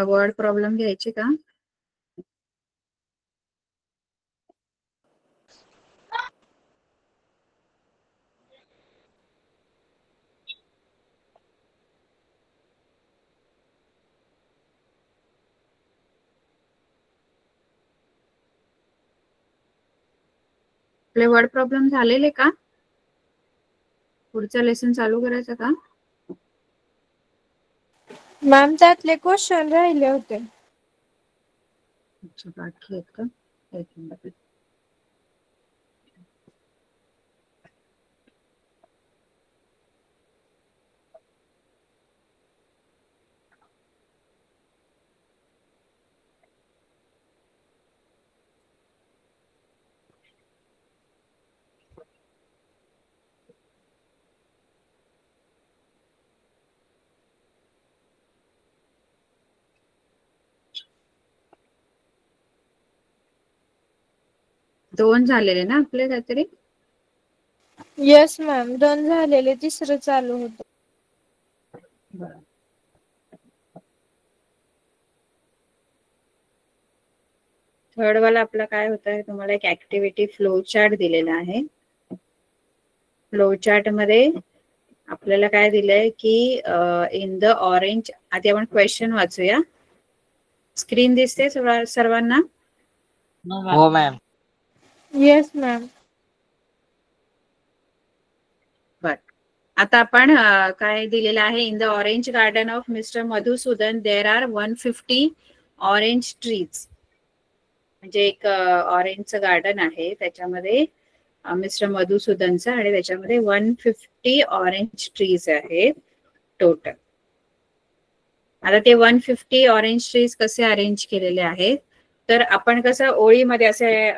Word problem घ्यायचे का? आपले वर्ड प्रॉब्लेम झालेले का? पुढचं लेसन चालू करायचं का? मॅम त्यातले क्वेश्चन राहिले होते. अच्छा, बाकी आहेत का? एक मिनिट. दोन झालेले ना आपले काहीतरी? येस मॅम, 2 झालेले, तिसरं चालू होतं. बरं. थर्ड वाला आपला काय होत आहे? तुम्हाला एक ऍक्टिव्हिटी फ्लो चार्ट दिलेला आहे. फ्लो चार्ट मध्ये आपल्याला काय दिलंय की इन द ऑरेंज, आधी आपण क्वेश्चन वाचूया. स्क्रीन दिसते सर्वांना? हो मॅम. Yes ma'am. बर, आता आपण काय दिलेलं आहे? In the orange garden of mister Madhusudan there are 150 orange trees. म्हणजे एक ऑरेंजचं गार्डन आहे, त्याच्यामध्ये मिस्टर मधुसूदनचं, आणि त्याच्यामध्ये 150 ऑरेंज ट्रीज आहेत टोटल. आता ते 150 ऑरेंज ट्रीज कसे अरेंज केलेले आहेत? तर आपण कसं ओळीमध्ये असे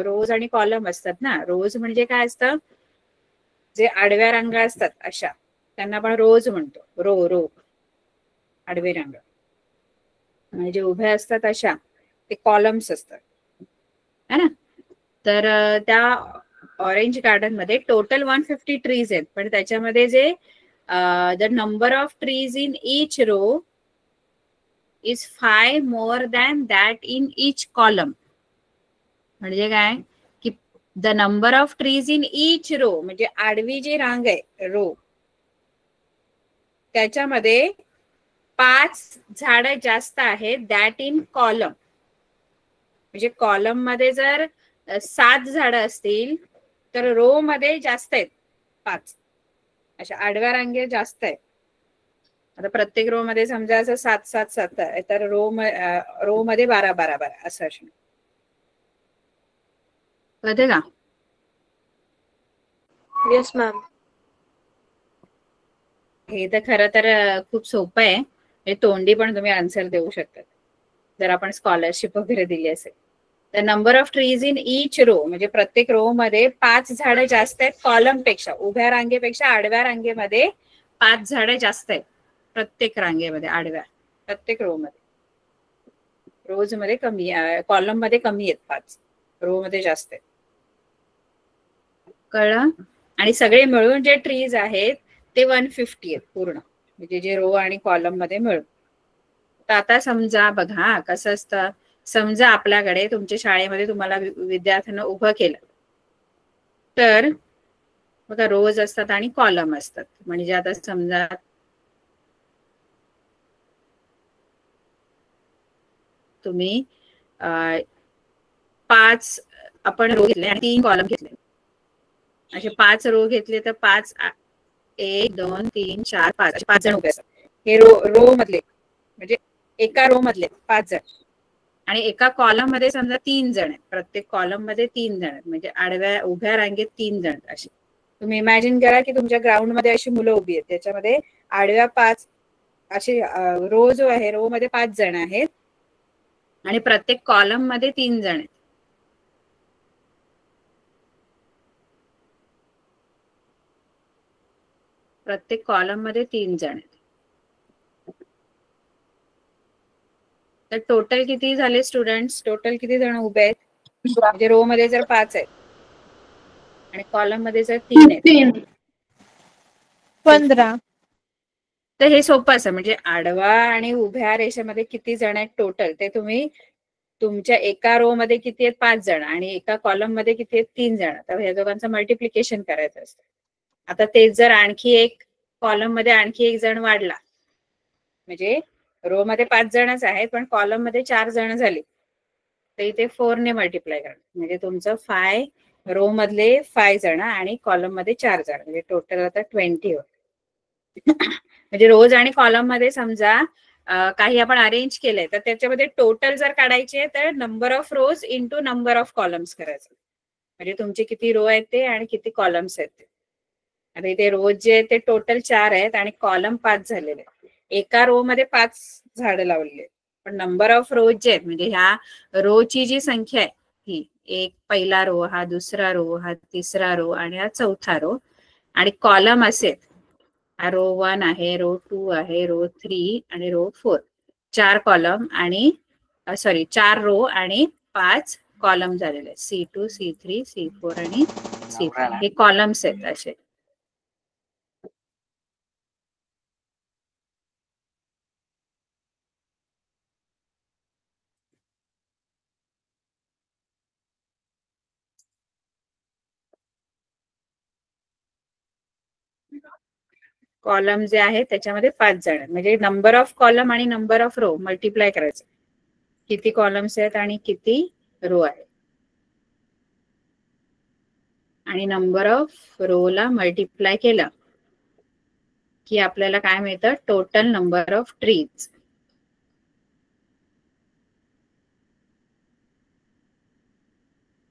रोज आणि कॉलम असतात ना. रोज म्हणजे काय असतं? जे आडव्या रांगा असतात अशा, त्यांना आपण रोज म्हणतो. रो रो आडवे रांग. आणि जे उभ्या असतात अशा ते कॉलम्स असतात, है ना. तर त्या ऑरेंज गार्डन मध्ये टोटल 150 ट्रीज आहेत, पण त्याच्यामध्ये जे the number of trees in each row is 5 more than that in each column. म्हणजे काय की the number of trees in each row, म्हणजे आडवी जी रांग आहे रो, त्याच्यामध्ये 5 झाडं जास्त आहेत दॅट इन कॉलम. म्हणजे कॉलम मध्ये जर 7 झाडं असतील तर रो मध्ये जास्त आहेत 5. अशा आडव्या रांगे जास्त आहेत. आता प्रत्येक रो मध्ये समजा असं 7 7 7 आहे, तर रो मध्ये 12 12 12 असं असणार. कळते का? Yes ma'am. हे तर खरं तर खूप सोपं आहे. हे तोंडी पण तुम्ही आन्सर देऊ शकता जर आपण स्कॉलरशिप वगैरे दिली असेल. The number of trees in each row, म्हणजे प्रत्येक रो मध्ये 5 झाडं जास्त आहेत कॉलम पेक्षा. उभ्या रांगेपेक्षा आडव्या रांगेमध्ये 5 झाडं जास्त आहेत प्रत्येक रांगेमध्ये आडव्या. प्रत्येक रो मध्ये. रोज मध्ये कमी, कॉलम मध्ये कमी आहेत 5, रो मध्ये जास्त आहेत. कळलं? आणि सगळे मिळून जे ट्रीज आहेत ते 150 आहेत पूर्ण, म्हणजे जे रो आणि कॉलम मध्ये मिळून. तर आता समजा बघा कसं असतं. समजा आपल्याकडे तुमच्या शाळेमध्ये तुम्हाला विद्यार्थ्यांना उभं केलं, तर बघा रोज असतात आणि कॉलम असतात. म्हणजे आता समजा तुम्ही 5 आपण रो घेतले आणि 3 कॉलम घेतले. असे 5 रो घेतले तर 5 1 2 3 4 5 असे 5 जण उभे असतात. हे रो मधले, म्हणजे एका रो मधले 5 जण. आणि एका कॉलम मध्ये समजा 3 जण आहेत. प्रत्येक कॉलम मध्ये 3 जण आहेत, म्हणजे आडव्या उभ्या रांगेत 3 जण असे. तुम्ही इमॅजिन करा की तुमच्या ग्राउंड मध्ये अशी मुलं उभी आहेत, त्याच्यामध्ये आडव्या 5 असे रो जो आहे, रो मध्ये 5 जण आहेत आणि प्रत्येक कॉलम मध्ये 3 जण आहेत. प्रत्येक कॉलम मध्ये 3 जण आहेत. तर टोटल किती झाले स्टुडंट्स? टोटल किती जण उभे आहेत? म्हणजे रो मध्ये जर 5 आहेत आणि कॉलम मध्ये जर 3 आहेत, 15. तर हे सोपं असं, म्हणजे आडवा आणि उभ्या रेषेमध्ये किती जण आहेत टोटल ते तुम्ही तुमच्या एका रो मध्ये किती आहेत 5 जण आणि एका कॉलम मध्ये किती आहेत 3 जण. तर ह्या दोघांचं मल्टिप्लिकेशन करायचं असतं. आता तेच जर आणखी एक कॉलम मध्ये आणखी एक जण वाढला, म्हणजे रो मध्ये 5 जणच आहेत पण कॉलम मध्ये 4 जण झाले, तर इथे 4 ने मल्टिप्लाय करा. म्हणजे तुमचं 5 रो मधले 5 जण आणि कॉलम मध्ये 4 जण, म्हणजे टोटल आता 20 होत. म्हणजे रोज आणि कॉलम मध्ये समजा काही आपण अरेंज केलंय तर त्याच्यामध्ये टोटल जर काढायचे तर number of rose into number of columns करायचं. म्हणजे तुमचे किती रो आहेत ते आणि किती कॉलम्स आहेत ते. आता इथे रोज जे ते टोटल 4 आहेत आणि कॉलम 5 झालेले आहेत. एका रो मध्ये 5 झाडं लावलेली आहेत, पण नंबर ऑफ रोज जे आहेत म्हणजे ह्या रोची जी संख्या आहे ही एक पहिला रो, हा दुसरा रो, हा तिसरा रो आणि हा चौथा रो, आणि कॉलम असेल रो 1 आहे, रो 2 आहे, रो 3 आणि रो 4. 4 कॉलम आणि 4 रो आणि 5 कॉलम झालेले आहेत. C2, C3, C4 आणि C5 हे कॉलम्स आहेत असे. कॉलम जे आहे त्याच्यामध्ये 5 जण, म्हणजे नंबर ऑफ कॉलम आणि नंबर ऑफ रो मल्टिप्लाय करायचं. किती कॉलम्स आहेत आणि किती रो आहे, आणि नंबर ऑफ रो ला मल्टिप्लाय केलं की आपल्याला काय मिळतं, टोटल नंबर ऑफ ट्रीज.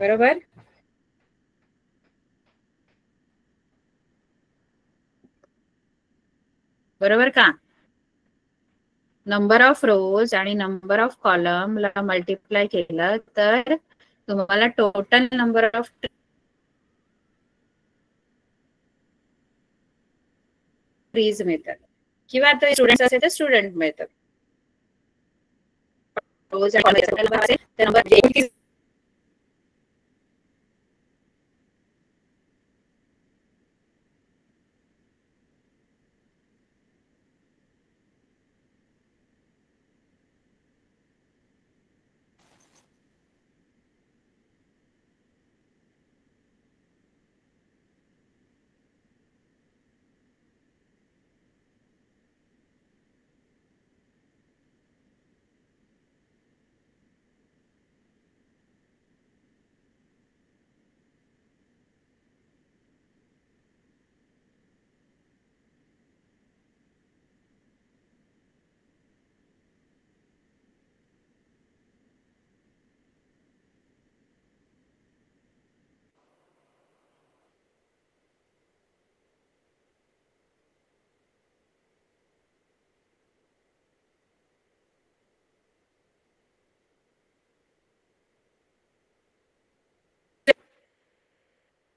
बरोबर. बरोबर का? नंबर ऑफ रोज आणि नंबर ऑफ कॉलम ला मल्टिप्लाय केलं तर तुम्हाला टोटल नंबर ऑफ ट्रीज मिळतात, किंवा आता स्टुडंट असेल तर स्टुडंट मिळतात. रोज नंबर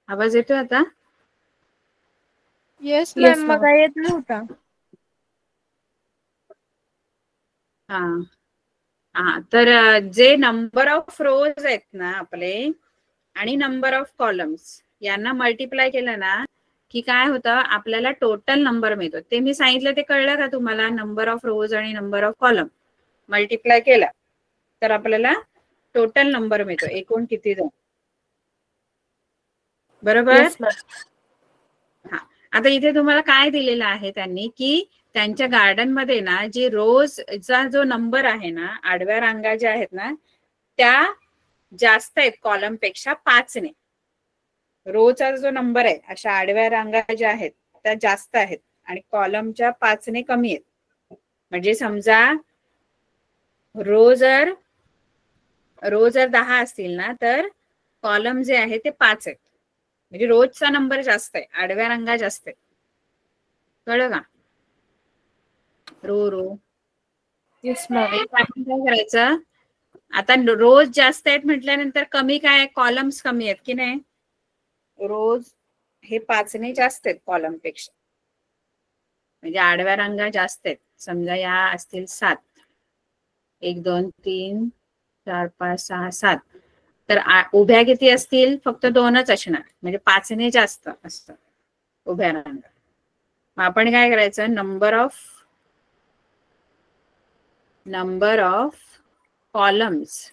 आवाज येतोय आता? येस मॅम, मग येत नव्हता. हा हा, तर जे नंबर ऑफ रोज आहेत ना आपले आणि नंबर ऑफ कॉलम्स यांना मल्टिप्लाय केलं ना की काय होतं, आपल्याला टोटल नंबर मिळतो. ते मी सांगितलं ते कळलं का तुम्हाला? नंबर ऑफ रोज आणि नंबर ऑफ कॉलम मल्टिप्लाय केला तर आपल्याला टोटल नंबर मिळतो, एकूण किती जण. बरोबर. हा, आता इथे तुम्हाला काय दिलेलं आहे त्यांनी की त्यांच्या गार्डन मध्ये ना जी रोजचा जो नंबर आहे ना, आडव्या रांगा ज्या आहेत ना त्या जास्त आहेत कॉलम पेक्षा 5 ने. रोचा जो नंबर आहे अशा आडव्या रांगा ज्या आहेत त्या जास्त आहेत आणि कॉलमच्या 5 ने कमी आहेत. म्हणजे समजा रो जर 10 असतील ना तर कॉलम जे आहे ते 5 आहेत. म्हणजे रोजचा नंबर जास्त आहे, आडव्या रांगा जास्त आहेत. कळलं का? Row yes ma'am. आपण काय करायचं, आता रोज जास्त आहेत म्हटल्यानंतर कमी काय, कॉलम्स कमी आहेत की नाही. रोज हे 5 ने जास्त आहेत कॉलम पेक्षा, म्हणजे आडव्या रांगा जास्त आहेत. समजा या असतील 7, 1 2 3 4 5 6 7, तर उभ्या किती असतील, फक्त 2च असणार, म्हणजे 5 ने जास्त असतं उभ्या रांगा. मग आपण काय करायचं, number of number of columns,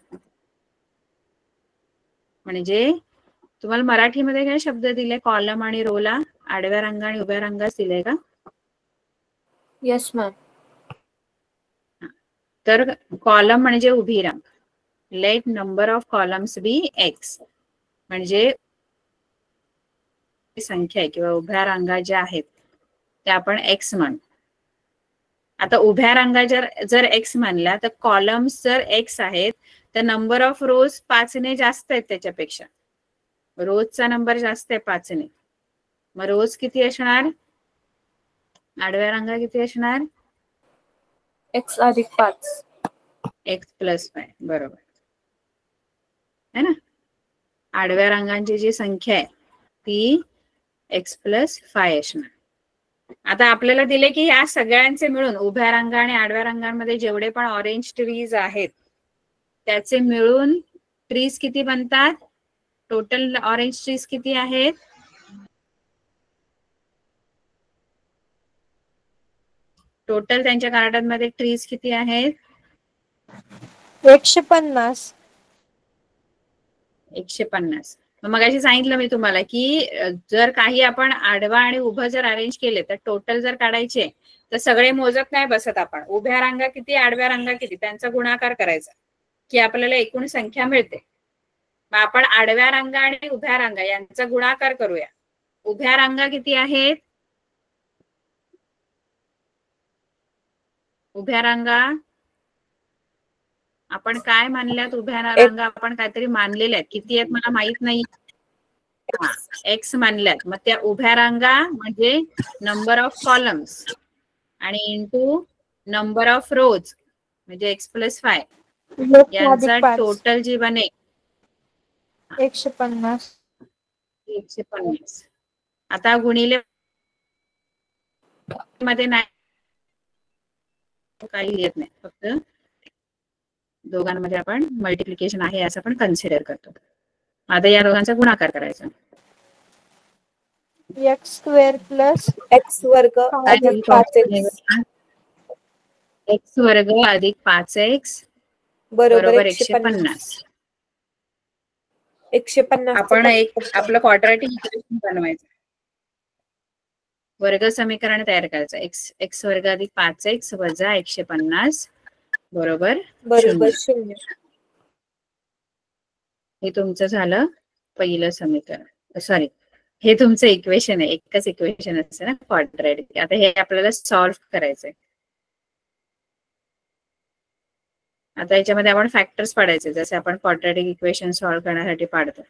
म्हणजे तुम्हाला मराठीमध्ये काय शब्द दिले कॉलम आणि रोला? आडव्या रंग आणि उभ्या रंगाच दिले का? Yes ma'am. तर कॉलम म्हणजे उभी रांग. Let number of columns be X, म्हणजे संख्या आहे किंवा उभ्या रांगा ज्या आहेत त्या आपण एक्स म्हणू. आता उभ्या रांगा जर एक्स मानल्या तर कॉलम्स जर एक्स आहेत तर नंबर ऑफ रोज 5 ने जास्त आहेत त्याच्यापेक्षा. रोजचा नंबर जास्त आहे 5 ने. मग रोज किती असणार? आडव्या रांगा किती असणार? एक्स अधिक 5. X plus 5. बरोबर है ना. आडव्या रांगांची जी संख्या आहे ती एक्स प्लस 5 असणार. आता आपल्याला दिले की या सगळ्यांचे मिळून उभ्या रांगा आणि आडव्या रांगांमध्ये जेवढे पण ऑरेंज ट्रीज आहेत त्याचे मिळून ट्रीज किती बनतात? टोटल ऑरेंज ट्रीज किती आहेत? टोटल त्यांच्या गार्डनमध्ये ट्रीज किती आहेत? 150. 150. मग अशी सांगितलं मी तुम्हाला की जर काही आपण आडवा आणि उभं जर अरेंज केले तर टोटल जर काढायचे तर सगळे मोजत नाही बसत आपण. उभ्या रांगा किती आडव्या रांगा किती त्यांचा गुणाकार करायचा की आपल्याला एकूण संख्या मिळते. मग आपण आडव्या रांगा आणि उभ्या रांगा यांचा गुणाकार करूया. उभ्या रांगा किती आहेत? उभ्या रांगा आपण काय मानल्यात? उभ्या रांगा आपण काहीतरी मानलेल्या आहेत. किती आहेत मला माहित नाही. एक्स मानल्यात. मग त्या उभ्या रांगा म्हणजे नंबर ऑफ कॉलम्स आणि इंटू नंबर ऑफ रोज म्हणजे एक्स प्लस 5 यांचा टोटल जी बनेल 150. 150. आता गुणिले मध्ये नाही काही येत नाही, फक्त दोघांमध्ये आपण मल्टिप्लिकेशन आहे असं आपण कन्सिडर करतो. आता या दोघांचा गुणाकार करायचा. एक्स स्क्वेअर प्लस एक्स वर्ग अधिक 5x एक्स वर्ग अधिक 5x बरोबर 150. 150 आपण एक आपलं क्वाड्रॅटिक इक्वेशन बनवायचं. वर्ग समीकरण तयार करायचं. एक्स वर्ग अधिक 5x वजा 150 बरोबर 0. हे तुमचं झालं पहिलं समीकरण. सॉरी, हे तुमचं इक्वेशन आहे. एकच इक्वेशन असतं ना क्वाड्रॅटिक. आता हे आपल्याला सॉल्व्ह करायचंय. आता याच्यामध्ये आपण फॅक्टर्स पाडायचे जसे आपण क्वाड्रॅटिक इक्वेशन सॉल्व्ह करण्यासाठी पाडतो.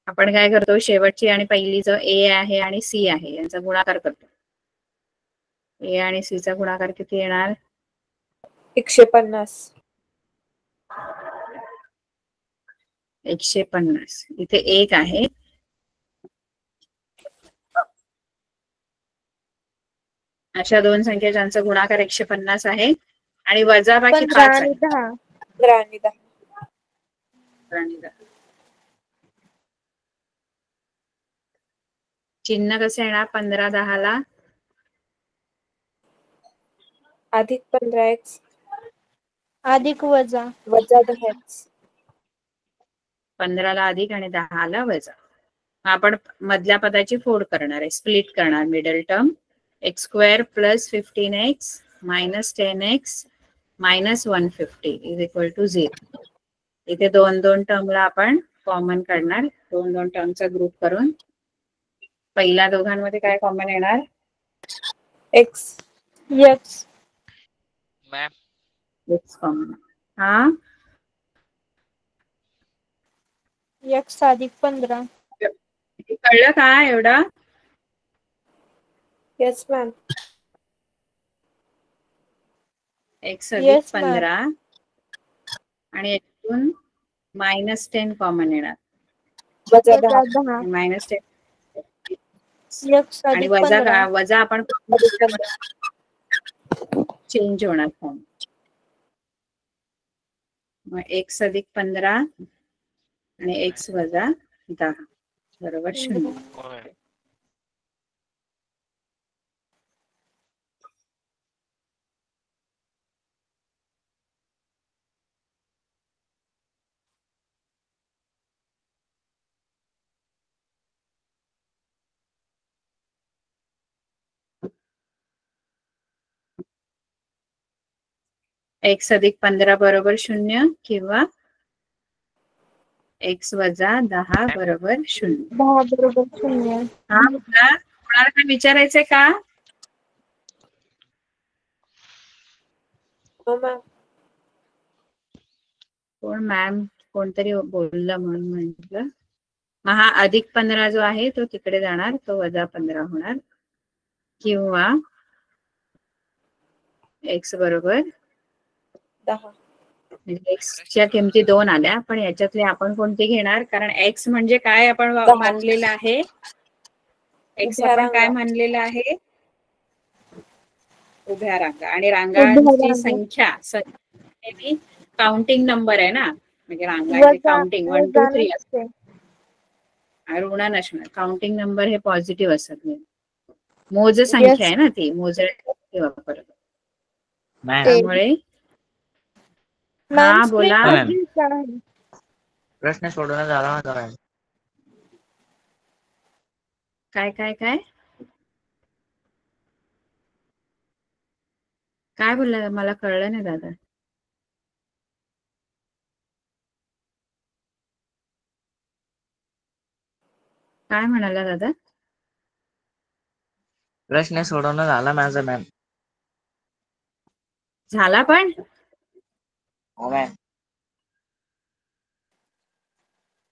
आपण काय करतो, शेवटची आणि पहिली जो ए आहे आणि सी आहे यांचा गुणाकार करतो. ए आणि सी चा गुणाकार किती येणार? 150. 150. इथे एक आहे. अशा दोन संख्या ज्यांचा गुणाकार 150 आहे आणि वजाबाकी 5 आहे. 15 आणि 10. चिन्ह कसं येणार 15 10 ला? अधिक 15x अधिक वजा 10x. 15 ला अधिक आणि 10 ला वजा. आपण मधल्या पदाची फोड करणार आहे, स्प्लिट करणार. Middle term X square plus 15x minus 10x minus 150 is equal to 0. इथे दोन दोन टर्मला आपण कॉमन काढणार. दोन दोन टर्मचा ग्रुप करून पहिल्या दोघांमध्ये काय कॉमन येणार? x. X. Ma'am x common. हा एक्स अधिक 15. कळलं का एवढं? Yes ma'am. एक्स अधिक Yes, 15 आणि यातून मायनस 10 कॉमन येणार. वजा वजा 10. 10. मायनस 10 एक्स आणि अधिक वजा 15. वजा आपण चेंज होणार फॉर्म. मग एक्स अधिक 15 आणि एक्स वजा 10 बरोबर 0. x अधिक 15 बरोबर 0 किंवा x वजा 10 बरोबर 0. 10 बरोबर 0. हा कोणाला काय विचारायचंय का? हो मॅम. कोण मॅम कोणतरी बोललं म्हणून म्हटलं. मग हा अधिक 15 जो आहे तो तिकडे जाणार, तो वजा 15 होणार किंवा x बरोबर 10. म्हणजे एक्सच्या किमती 2 आल्या, पण याच्यातले आपण कोणती घेणार? कारण x म्हणजे काय आपण 10. मानलेलं आहे? x उभ्या आपण काय रांगा. मानलेलं आहे? उभ्या रांगा. आणि उभ्या रांगांची रांगा. संख्या काउंटिंग नंबर आहे ना, म्हणजे रांगांचे वजा काउंटिंग 1 2 वजा 3 नसते. ऋण नसणार. काउंटिंग नंबर हे पॉझिटिव्ह असत नाही. मोज संख्या Yes. आहे ना ती, मोजण्यासाठी वापरतात. मॅम त्यामुळे मॅम हा स्क्रीन बोला. मॅम. मोठी आहे. प्रश्न सोडवण्यात आला होता मॅम. काय काय काय काय बोलला? मला कळलं नाही दादा. काय म्हणाला दादा? प्रश्न सोडवण्यात आला माझा मॅम. झाला पण? हो ma'am.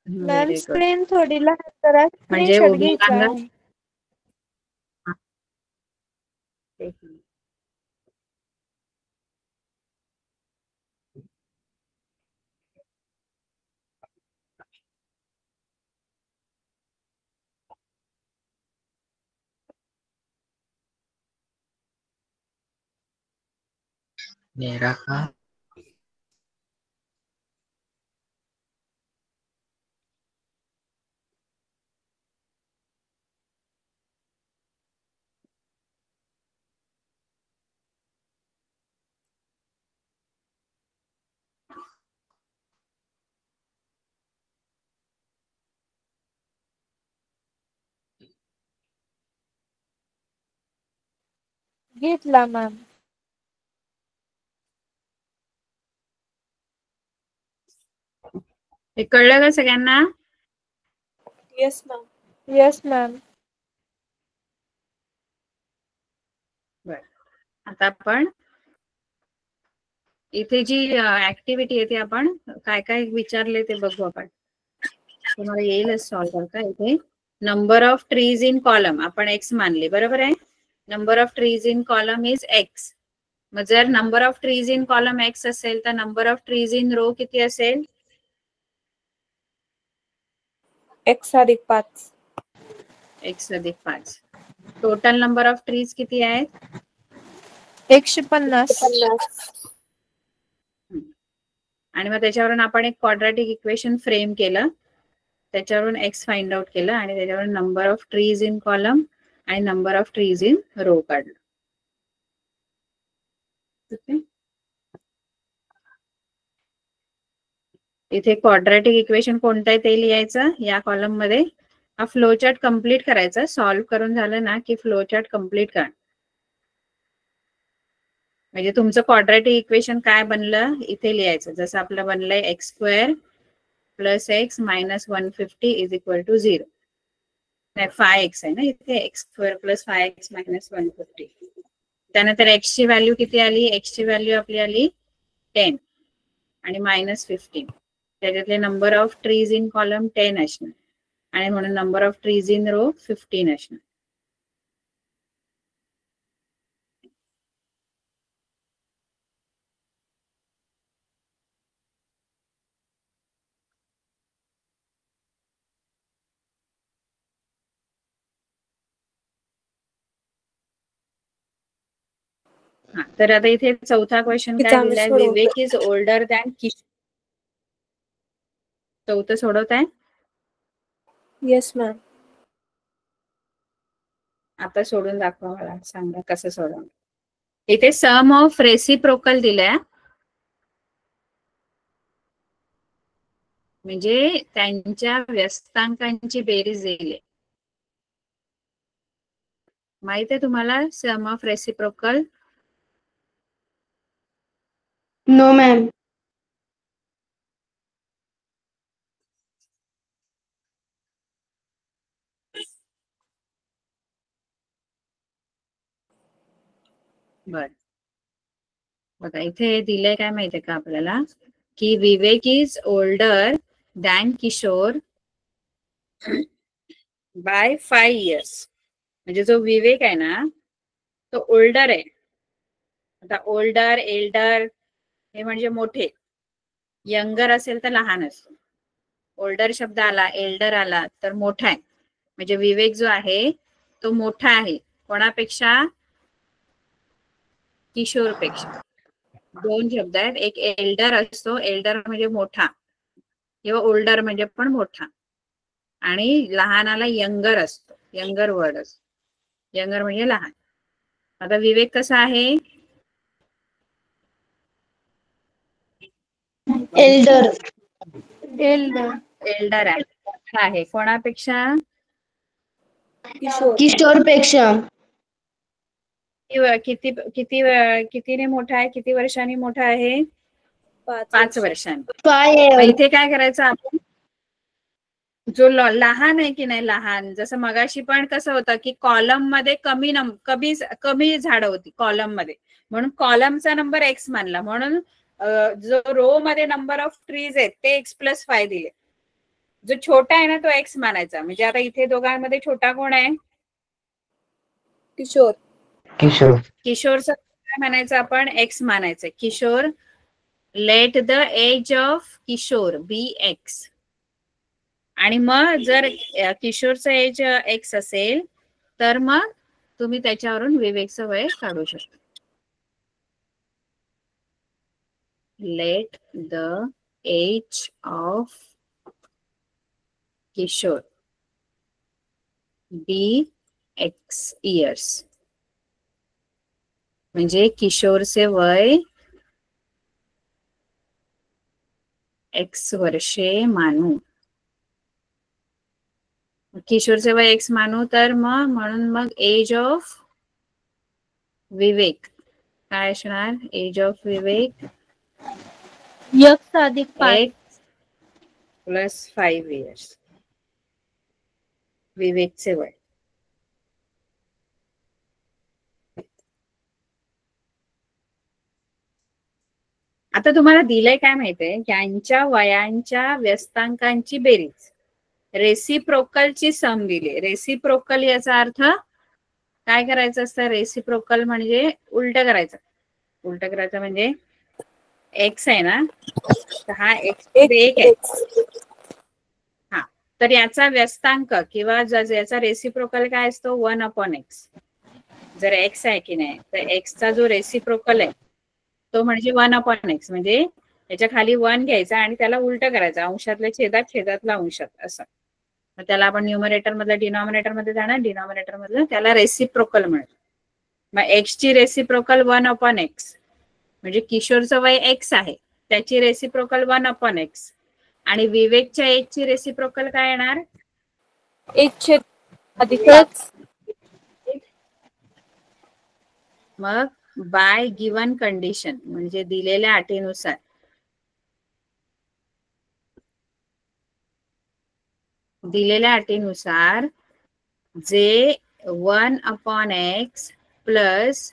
Ma'am very good. Screen थोडी लहान करा. म्हणजे स्क्रीनशॉट उभ्या घ्यायचा रांगा आहे. मेरा का घेतला मॅम. हे कळलं का सगळ्यांना? Yes ma'am. Yes ma'am. आता आपण इथे जी ऍक्टिव्हिटी आहे ती आपण काय काय विचारले ते बघू आपण. तुम्हाला येईलच सॉल्व्ह करता. इथे number of trees in column आपण x मानले, बरोबर आहे. Number of trees in column is x. मग जर number of trees in column x असेल तर number of trees in row किती असेल? x अधिक 5. x अधिक 5. टोटल नंबर ऑफ ट्रीज किती आहेत? 150. 50. आणि मग त्याच्यावरून आपण एक क्वाड्रॅटिक इक्वेशन फ्रेम केलं, त्याच्यावरून x फाइंड आउट केलं आणि त्याच्यावरून number of trees in column आणि number of trees in row काढलं. इथे क्वाड्रॅटिक इक्वेशन कोणतं आहे ते लिहायचं या कॉलम मध्ये. हा फ्लो चार्ट कम्प्लीट करायचा. सॉल्व्ह करून झालं ना की फ्लो चार्ट कम्प्लीट करा. म्हणजे तुमचं क्वाड्रॅटिक इक्वेशन काय बनलं इथे लिहायचं. जसं आपलं बनलंय x² + x - 150 = 0. नाही 5x आहे ना इथे. x² + 5x - 150. त्यानंतर x ची व्हॅल्यू किती आली? x ची व्हॅल्यू आपली आली 10 आणि -15. त्याच्यातले number of trees in column 10 असणार आणि म्हणून number of trees in row 15 असणार. तर आता इथे चौथा क्वेश्चन काय आम्ही दिलाय? सोडवतो. विवेक इज ओल्डर दॅन किशोर. चौथं सोडवताय? Yes ma'am. आता सोडून दाखवा मला. सांगा कसं सोडवणार. इथे सम ऑफ रेसिप्रोकल दिलाय, म्हणजे त्यांच्या व्यस्तांकांची बेरीज दिली. माहित आहे तुम्हाला sum of reciprocal? No ma'am. बर, बघा इथे दिलंय काय माहितीये का आपल्याला, की Vivek is older than Kishore by 5 years. म्हणजे जो विवेक आहे ना तो ओल्डर आहे. आता ओल्डर, एल्डर हे म्हणजे मोठे, यंगर असेल तर लहान असतो. ओल्डर शब्द आला, एल्डर आला तर मोठा आहे. म्हणजे विवेक जो आहे तो मोठा आहे कोणापेक्षा? किशोरपेक्षा. दोन शब्द आहेत, एक एल्डर असतो, एल्डर म्हणजे मोठा किंवा ओल्डर म्हणजे पण मोठा, आणि लहानाला यंगर असतो, यंगर वर्ड असतो. यंगर म्हणजे लहान. आता विवेक कसा आहे? एल्डर. एल्डर. एल्डर आहे कोणापेक्षा? किशोर. किशोरपेक्षा. किती किती कितीने मोठा आहे? किती वर्षांनी मोठा आहे? 5 वर्षांनी. मग इथे काय करायचं आपण? जो लहान आहे की नाही, लहान, जसं मगाशी पण कसं होतं की कॉलम मध्ये कमी झाडं होती कॉलम मध्ये, म्हणून कॉलमचा नंबर एक्स मानला, म्हणून जो रो मध्ये नंबर ऑफ ट्रीज आहेत ते x+5 दिले. जो छोटा आहे ना तो एक्स मानायचा. म्हणजे आता इथे दोघांमध्ये छोटा कोण आहे? किशोर. किशोर. किशोरचं काय म्हणायचं आपण? एक्स मानायचं. Kishore, let the age of Kishore be X. आणि मग जर किशोरचं एज एक्स असेल तर मग तुम्ही त्याच्यावरून विवेकचं वय काढू शकता. Let the age of Kishore be X years. म्हणजे किशोरचे वय एक्स वर्षे मानू. किशोरचे वय एक्स मानू तर मग म्हणून मग एज ऑफ विवेक काय असणार? Age of Vivek x+5. +5 years. विवेकचे वय. आता तुम्हाला दिलंय काय माहितीये? यांच्या वयांच्या व्यस्तांकांची बेरीज, रेसिप्रोकलची सम दिली. रेसिप्रोकल याचा अर्थ काय करायचं असतं? रेसिप्रोकल म्हणजे उलट करायचं. उलट करायचं म्हणजे एक्स आहे ना, तर हा एक्स एक आहे. हा, तर याचा व्यस्तांक किंवा याचा रेसिप्रोकल काय असतो? 1/x. जर एक्स आहे की नाही तर एक्सचा जो रेसिप्रोकल आहे तो म्हणजे 1/x. म्हणजे याच्या खाली 1 घ्यायचा आणि त्याला उलट करायचं, अंशातल्या छेदात, छेदातला अंशात, असं. मग त्याला आपण न्यूमरेटर मधलं डिनॉमिनेटर मध्ये जाणार, डिनॉमिनेटर मधलं त्याला रेसिप्रोकल म्हणतो. मग एक्स ची रेसिप्रोकल 1/x. म्हणजे किशोरचं वय एक्स आहे, त्याची रेसिप्रोकल 1/x. आणि विवेकच्या एज ची रेसिप्रोकल काय येणार? 1/5. मग बाय गिवन कंडिशन म्हणजे दिलेल्या अटीनुसार जे 1/x प्लस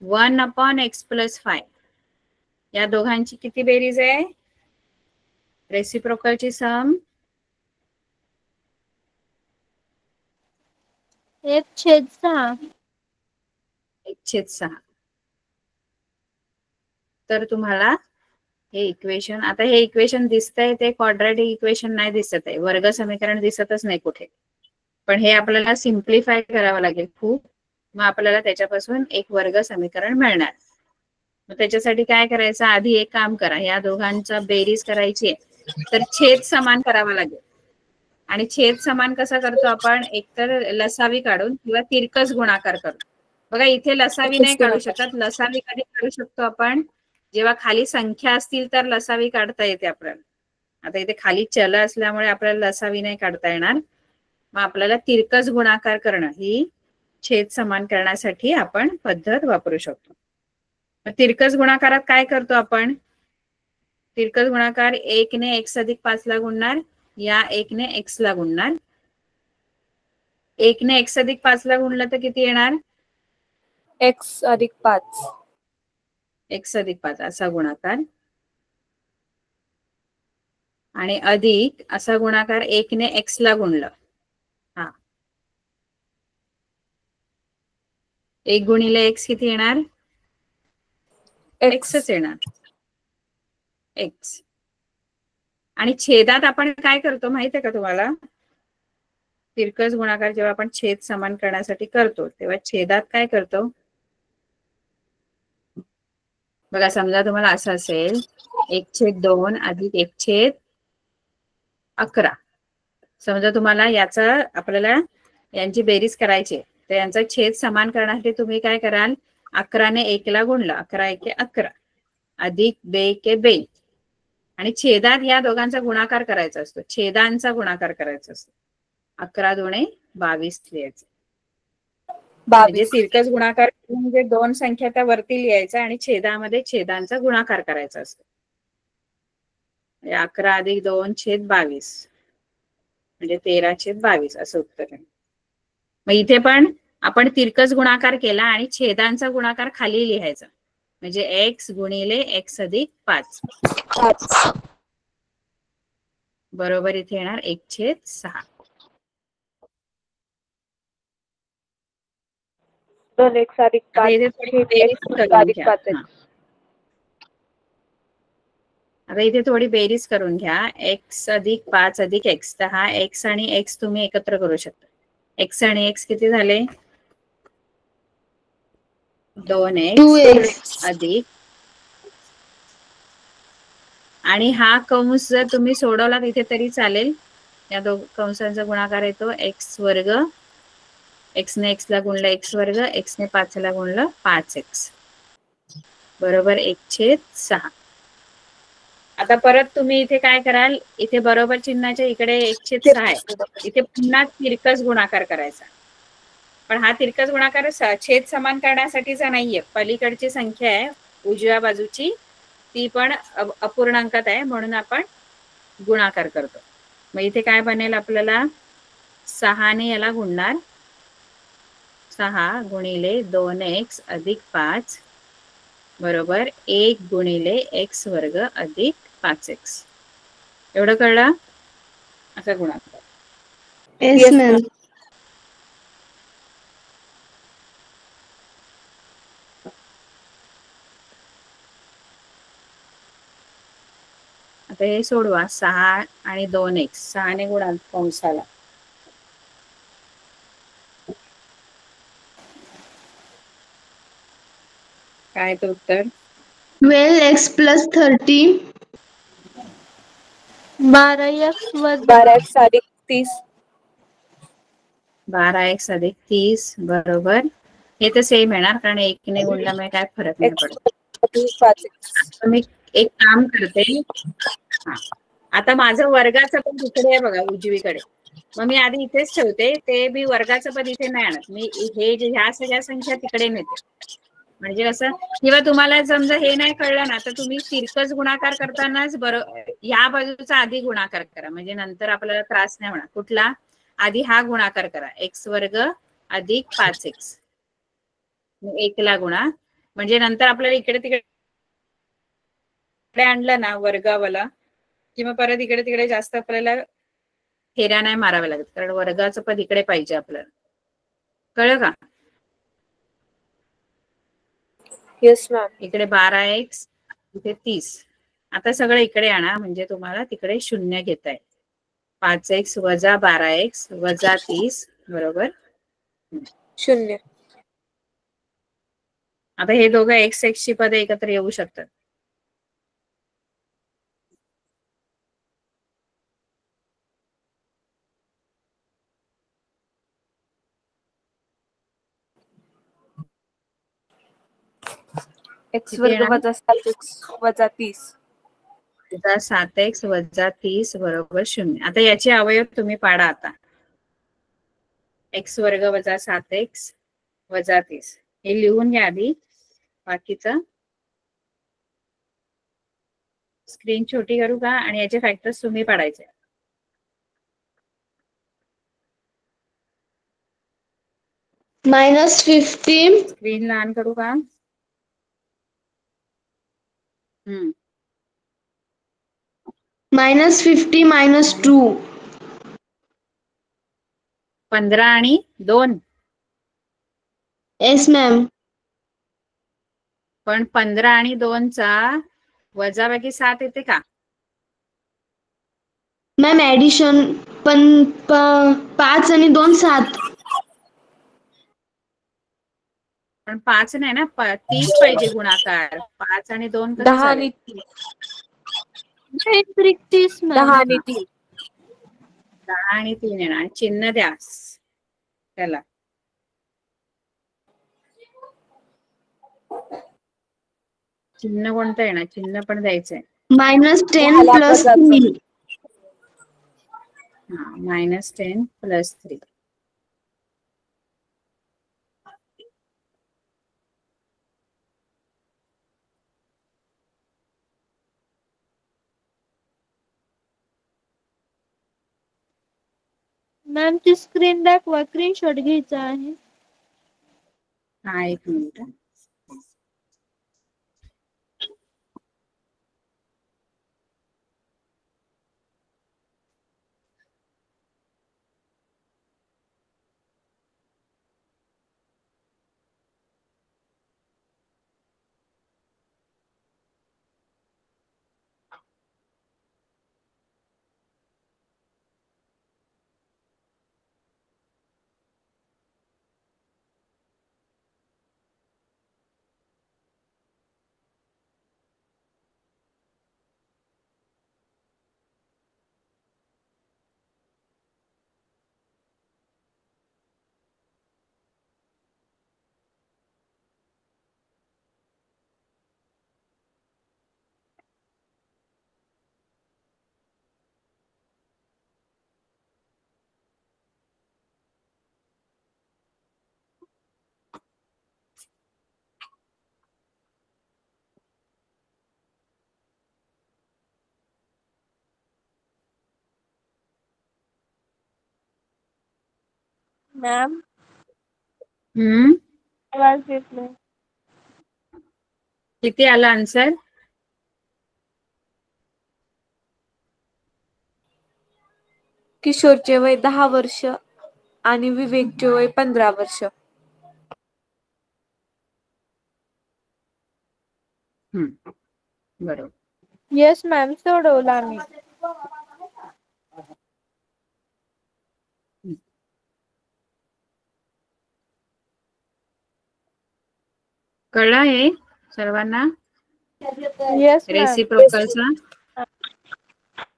1/x+5 या दोघांची किती बेरीज आहे? रेसिप्रोकलची सम 1/6. 1/6. तर तुम्हाला हे इक्वेशन, आता हे इक्वेशन दिसतंय ते क्वाड्रॅटिक इक्वेशन नाही दिसत आहे, वर्ग समीकरण दिसतच नाही कुठे. पण हे आपल्याला सिम्प्लिफाय करावं लागेल खूप. मग आपल्याला त्याच्यापासून एक वर्ग समीकरण मिळणार. मग त्याच्यासाठी काय करायचं? आधी एक काम करा, या दोघांचा बेरीज करायची आहे तर छेद समान करावा लागेल. आणि छेद समान कसा करतो आपण? एकतर लसावी काढून किंवा तिरकस गुणाकार करून. बघा इथे लसावी नाही काढू शकत. लसावी कधी काढू शकतो आपण? जेव्हा खाली संख्या असतील तर लसावी काढता येते आपल्याला. आता इथे खाली चल असल्यामुळे आपल्याला लसावी नाही काढता येणार. मग आपल्याला तिरकस गुणाकार करणं ही छेद समान करण्यासाठी आपण पद्धत वापरू शकतो. तिरकस गुणाकारात काय करतो आपण? तिरकस गुणाकार 1 ने x अधिक 5 ला गुणणार, या 1 ने x ला गुणणार. 1 ने x अधिक 5 ला गुणलं तर किती येणार? x अधिक 5. x अधिक 5 असा गुणाकार, आणि अधिक असा गुणाकार 1 ने x ला गुणलं. हा 1 गुणिले x किती येणार? x xच येणार, x. आणि छेदात आपण काय करतो माहितीये का तुम्हाला? तिरकस गुणाकार जेव्हा आपण छेद समान करण्यासाठी करतो तेव्हा छेदात काय करतो बघा. समजा तुम्हाला असं असेल 1/2 अधिक 1/11. समजा तुम्हाला याचा आपल्याला यांची बेरीज करायची, तर यांचा छेद समान करण्यासाठी तुम्ही काय कराल? 11 ने 1 ला गुणलं, 11 1 11 अधिक 2 1 2, आणि छेदात या दोघांचा गुणाकार करायचा असतो, छेदांचा गुणाकार करायचा असतो. 11 2 22 लिहायचं. म्हणजे 22. तिरकस गुणाकार म्हणजे दोन संख्या त्या वरती लिहायचा आणि छेदामध्ये छेदांचा गुणाकार करायचा असतो. 11 अधिक 2 छेद 22 म्हणजे 13/22 असं उत्तर आहे. मग इथे पण आपण तिरकस गुणाकार केला आणि छेदांचा गुणाकार खाली लिहायचा, म्हणजे x गुणिले x अधिक 5 बरोबर इथे येणार 1/6. 2x अधिक 5 इथे थोडी बेरीज करून घ्या. आता इथे थोडी बेरीज करून घ्या. x अधिक 5 अधिक x, तर हा x आणि x तुम्ही एकत्र करू शकता. x आणि x किती झाले? 2x अधिक, आणि हा कंस जर तुम्ही सोडवला तिथे तरी चालेल. या दोन कंसांचा गुणाकार येतो x वर्ग, x ने x ला गुणलं x वर्ग, x ने 5 ला गुणलं 5x बरोबर 1/6. आता परत तुम्ही इथे काय कराल? इथे बरोबर चिन्हाच्या इकडे 1/6 आहे, इथे पुन्हा तिरकस गुणाकार करायचा. पण हा तिरकस गुणाकार छेद समान करण्यासाठीचा नाहीये, पलीकडची संख्या आहे उजव्या बाजूची ती पण अपूर्णांकात आहे म्हणून आपण गुणाकार करतो. मग इथे काय बनेल आपल्याला? 6 ने याला गुणणार, 6 गुणिले 2x अधिक 5 बरोबर 1 गुणिले x वर्ग अधिक 5x. एवढं कळलं? असा गुणाकार. Yes ma'am. आता हे सोडवा. 6 आणि 2x, 6 ने गुणा कंसाला, काय ते उत्तर? 12x + 30. 12x वजा 12x अधिक 30. 12x अधिक 30 बरोबर. हे तर सेम येणार कारण 1 ने गुणल्यामुळे काय फरक नाही x पडत. अधिक 5x. आता मी एक काम करते. आता माझं वर्गाचं पद इकडे आहे बघा उजवीकडे, मग मी आधी इथेच ठेवते. ते मी वर्गाचं पद इथे नाही आणत, मी हे ह्या सगळ्या संख्या तिकडे नेते. म्हणजे कसं, किंवा तुम्हाला समजा हे नाही कळलं ना तर तुम्ही तिरकस गुणाकार करतानाच या बाजूचा आधी गुणाकार करा, म्हणजे नंतर आपल्याला त्रास नाही होणार. कुठला? आधी हा गुणाकार करा, x वर्ग अधिक 5x 1 ला गुणा, म्हणजे नंतर आपल्याला इकडे तिकडे आणलं ना वर्गावाला, किंवा परत इकडे तिकडे जास्त आपल्याला फेऱ्या नाही माराव्या लागत, कारण वर्गाचं पद इकडे पाहिजे आपल्याला. कळलं का? Yes ma'am. इकडे 12x इथे 30. आता सगळं इकडे आणा, म्हणजे तुम्हाला तिकडे 0 घेता येईल. 5x वजा 12x वजा 30 बरोबर 0. आता हे दोघं x ची पदे एकत्र येऊ शकतात. x वर्ग वजा 7x वजा 30. 7x वजा 30 बरोबर 0. आता याचे अवयव तुम्ही पाडा. आता x वर्ग वजा 7x वजा 30 हे लिहून घ्या आधी. बाकीचं स्क्रीन छोटी करू का आणि याचे फॅक्टर्स तुम्ही पाडायचे. -50 स्क्रीन लहान करू का? -50 -2 15 आणि 2. Yes ma'am. पण 15 आणि 2 चा वजाबाकी 7 येते का? मॅम ऍडिशन पण 5 आणि 2 7. पण 5 नाही ना, 30 पाहिजे गुणाकार. 5 आणि 2 कसं 10 चालेल? आणि 3. 30 10 मॅम. आणि 3. 10 आणि 3 येणार. आणि चिन्ह द्या त्याला. चिन्ह कोणतं येणार? चिन्ह पण द्यायचंय. -10 10 + वजाचं. 3. हा, -10 + 3. मॅम ती स्क्रीन दाखवा, स्क्रीनशॉट घ्यायचा आहे. हा, 1 मिनिट. मॅम आवाज येत नाही. किती आला आन्सर? किशोरचे वय 10 वर्ष आणि विवेकचे वय 15 वर्ष. बरोबर. येस मॅम, सोडवला आम्ही. कळलं हे सर्वांना? Yes ma'am. रेसिप्रोकलचं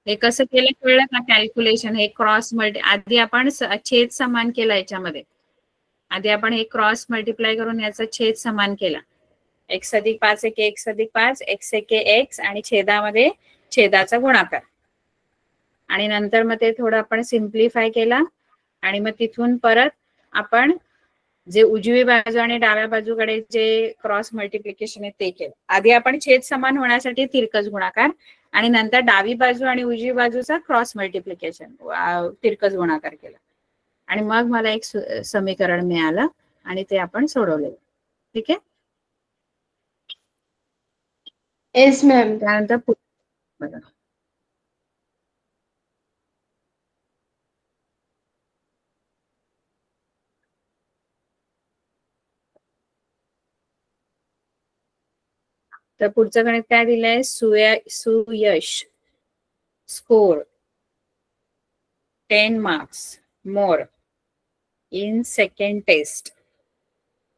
हे कसं केलं कळलं का? कॅल्क्युलेशन हे क्रॉस मल्टी, आधी आपण छेद समान केला याच्यामध्ये. आधी आपण हे क्रॉस मल्टिप्लाय करून याचा छेद समान केला. x + 5 = x + 5, x = x आणि छेदामध्ये छेदाचा गुणाकार. आणि नंतर मग ते थोडं आपण सिम्प्लिफाय केला आणि मग तिथून परत आपण जे उजवी बाजू आणि डाव्या बाजूकडे जे क्रॉस मल्टिप्लिकेशन आहे ते केलं. आधी आपण छेद समान होण्यासाठी तिरकस गुणाकार आणि नंतर डावी बाजू आणि उजवी बाजूचा क्रॉस मल्टिप्लिकेशन तिरकस गुणाकार केला. आणि मग मला एक समीकरण मिळालं आणि ते आपण सोडवले. ठीक आहे. Yes ma'am. त्यानंतर बघा, तर पुढचं गणित काय दिलंय? Suyash score 10 marks more in second test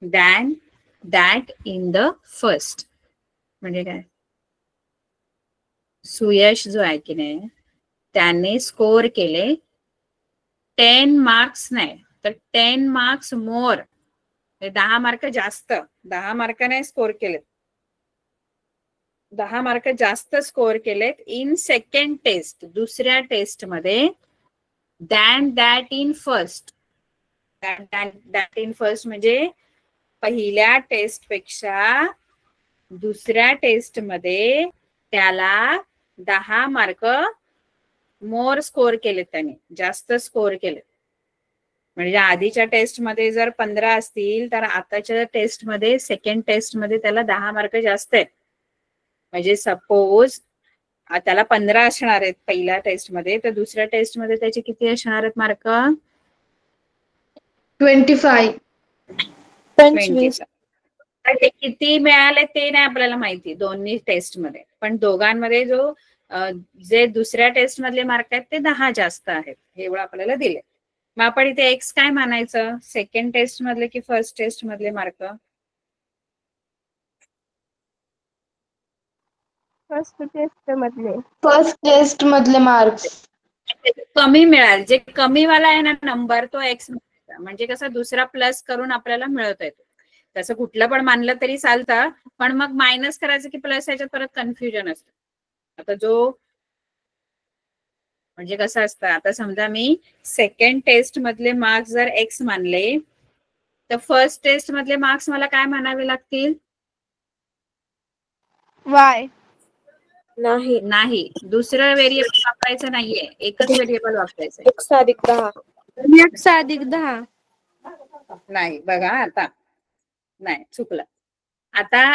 than that in the first. म्हणजे काय? सुयश जो आहे की नाही त्याने स्कोर केले 10 marks नाही तर 10 marks मोर, 10 मार्क जास्त, 10 मार्काने स्कोर केलेत, 10 मार्क जास्त स्कोर केलेत इन सेकंड टेस्ट, दुसऱ्या टेस्ट मध्ये, than that in first. That in first म्हणजे पहिल्या टेस्ट पेक्षा दुसऱ्या टेस्ट मध्ये त्याला 10 मार्क मोर स्कोर केले, त्यांनी जास्त स्कोर केले. म्हणजे आधीच्या टेस्ट मध्ये जर 15 असतील तर आताच्या टेस्ट मध्ये, सेकंड टेस्ट मध्ये त्याला 10 मार्क जास्त आहेत. म्हणजे सपोज त्याला 15 असणार आहेत पहिल्या टेस्ट मध्ये, तर दुसऱ्या टेस्ट मध्ये त्याचे किती असणार आहेत मार्क? 25. 25. ते किती मिळाले ते नाही आपल्याला माहिती दोन्ही टेस्ट मध्ये, पण दोघांमध्ये जो जे दुसऱ्या टेस्ट मधले मार्क आहेत ते 10 जास्त आहेत, हे एवढं आपल्याला दिले. मग आपण इथे एक्स काय मानायचं? सेकंड टेस्ट मधले की फर्स्ट टेस्ट मधले मार्क? फर्स्ट टेस्ट मधले. फर्स्ट टेस्ट मधले मार्क्स. कमी मिळाल, जे कमी वाला आहे ना नंबर, तो एक्स. म्हणजे कसं दुसरा प्लस करून आपल्याला मिळत येतो. तसं कुठलं पण मानलं तरी चालतं, पण मग मायनस करायचं की प्लस, याच्यात परत कन्फ्युजन असतं. आता जो म्हणजे कसं असतं, आता समजा मी सेकंड टेस्ट मधले मार्क्स जर एक्स मानले, तर फर्स्ट टेस्ट मधले मार्क्स मला काय मानावे लागतील? वाय. नाही, दुसरं व्हेरिएबल वापरायचं नाहीये, एकच व्हेरिएबल वापरायचं. x अधिक 10. x अधिक 10. नाही, बघा आता नाही, चुकलं. आता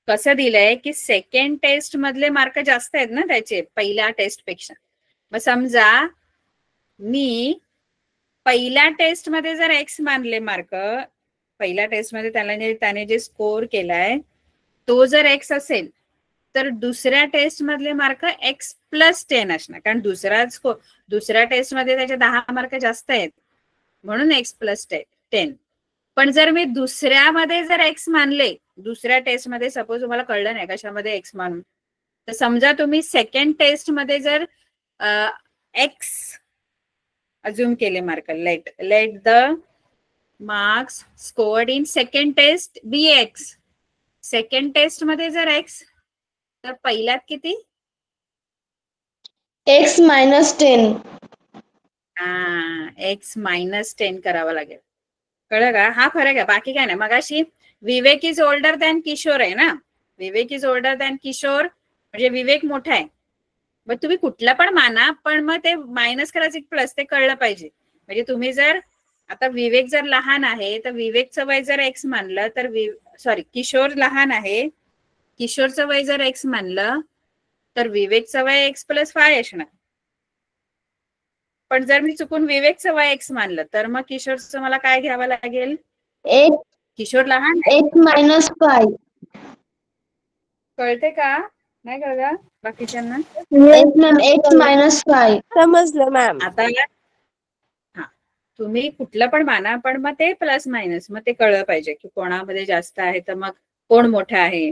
कसं दिलंय की सेकंड टेस्ट मधले मार्क जास्त आहेत ना त्याचे पहिल्या टेस्ट पेक्षा. मग समजा मी पहिल्या टेस्ट मध्ये जर एक्स मानले मार्क, पहिल्या टेस्ट मध्ये त्याने जे स्कोर केलाय तो जर एक्स असेल, तर दुसऱ्या टेस्ट मधले मार्क एक्स प्लस 10 असणार, कारण दुसऱ्या टेस्ट मध्ये त्याचे 10 मार्क जास्त आहेत, म्हणून एक्स प्लस 10. पण जर मी दुसऱ्यामध्ये जर एक्स मानले, दुसऱ्या टेस्ट मध्ये, सपोज तुम्हाला कळलं नाही कशामध्ये एक्स मानून, तर समजा तुम्ही सेकंड टेस्ट मध्ये जर एक्स अज्युम केले mark, let the marks scored in second test be X. Second test मध्ये जर एक्स, तर पहिल्यात किती? x -10. एक्स -10 करावं लागेल. कळलं का? हा फरक आहे, बाकी काय नाही. मगाशी विवेक इज ओल्डर दॅन किशोर आहे ना, विवेक इज ओल्डर दॅन किशोर म्हणजे विवेक मोठा आहे. मग तुम्ही कुठला पण माना, पण मग ते मायनस करायचं प्लस, ते कळलं पाहिजे. म्हणजे तुम्ही जर आता विवेक जर लहान आहे, तर विवेकचं वय जर एक्स मानलं, तर किशोर लहान आहे, किशोरचं वय जर एक्स मानलं, तर विवेकचं वय एक्स प्लस 5 असणार. पण जर मी चुकून विवेकचं वय एक्स मानलं, तर मग किशोरचं मला काय घ्यावं लागेल? किशोर लहान आहे. x -5. कळते का? नाही कळलं बाकीच्यांना? x -5. समजलं मॅम. आता तुम्ही कुठलं पण माना, पण मग ते प्लस मायनस, मग ते कळलं पाहिजे की कोणामध्ये जास्त आहे, तर मग कोण मोठं आहे.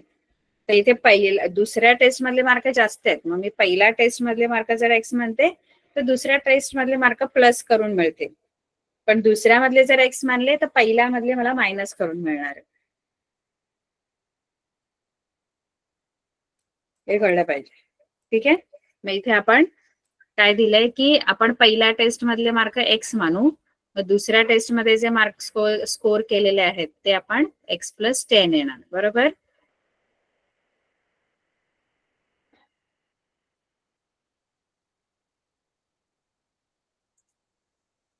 तर इथे दुसऱ्या टेस्ट मधले मार्क जास्त आहेत, मग मी पहिल्या टेस्ट मधले मार्क जर एक्स म्हणते, तर दुसऱ्या टेस्ट मधले मार्क प्लस करून मिळते. पण दुसऱ्या मधले जर एक्स मानले, तर पहिल्या मधले मला मायनस करून मिळणार. हे कळलं पाहिजे. ठीक आहे. मग इथे आपण काय दिलंय की आपण पहिल्या टेस्ट मधले मार्क एक्स मानू, दुसऱ्या टेस्ट मध्ये जे मार्क स्कोर केलेले आहेत ते आपण एक्स प्लस 10 येणार. बरोबर?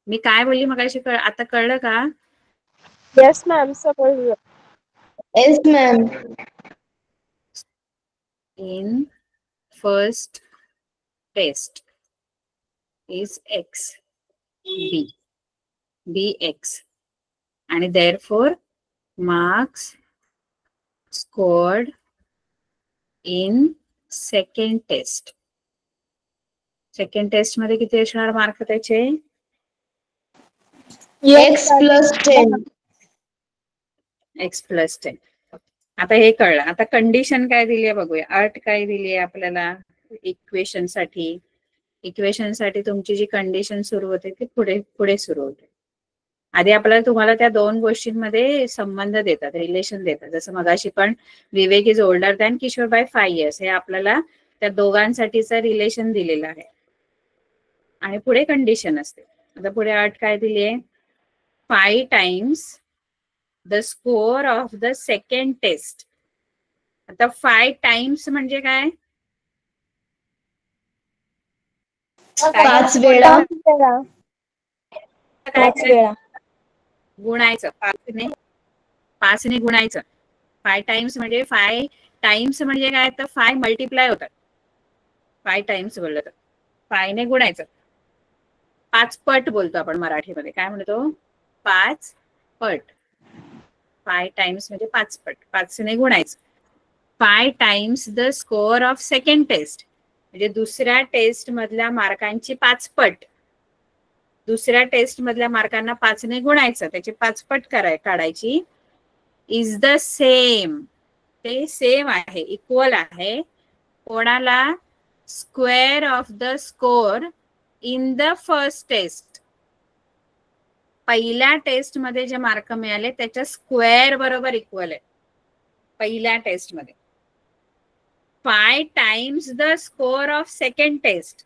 मी काय बोलली मगाशी, आता कळलं का? येस मॅम, समजलं. Yes, ma'am. In first test is x, b x, and therefore marks scored in second test. Second test मध्ये किती असणार मार्क त्याचे? X plus 10. X plus 10. आता हे कळलं. आता कंडिशन काय दिली आहे बघूया. अट काय दिली आहे आपल्याला इक्वेशन साठी. इक्वेशन साठी तुमची जी कंडिशन सुरू होते ती पुढे सुरू होते. आधी आपल्याला तुम्हाला त्या दोन गोष्टींमध्ये संबंध देतात, रिलेशन देतात. जसं मगाशी पण Vivek is older than Kishore by 5 years, हे आपल्याला त्या दोघांसाठीचं रिलेशन दिलेलं आहे. आणि पुढे कंडिशन असते. आता पुढे अट काय दिली आहे? 5 times the score of the second test. आता 5 times म्हणजे काय? 5 वेळा. 5 वेळा. गुणायचं 5ने गुणायचं. 5 टाइम्स म्हणजे 5 टाइम्स म्हणजे काय, तर 5 मल्टिप्लाय होतात. 5 टाइम्स बोललं तर 5 ने गुणायचं. 5 पट बोलतो आपण मराठीमध्ये, काय म्हणतो, 5 पट. 5 टाइम्स म्हणजे 5 पट, 5 ने गुणायचं. 5 times the score of second test, म्हणजे दुसऱ्या टेस्ट मधल्या मार्कांची 5 पट. दुसऱ्या टेस्ट मधल्या मार्कांना 5 ने गुणायचं, त्याची 5 पट काढायची. इज द सेम, ते सेम आहे, इक्वल आहे. कोणाला, square of the score in the first test. पहिल्या टेस्ट मध्ये जे मार्क मिळाले त्याच्या स्क्वेअर बरोबर इक्वल आहे पहिल्या टेस्ट मध्ये. 5 times the score of second test,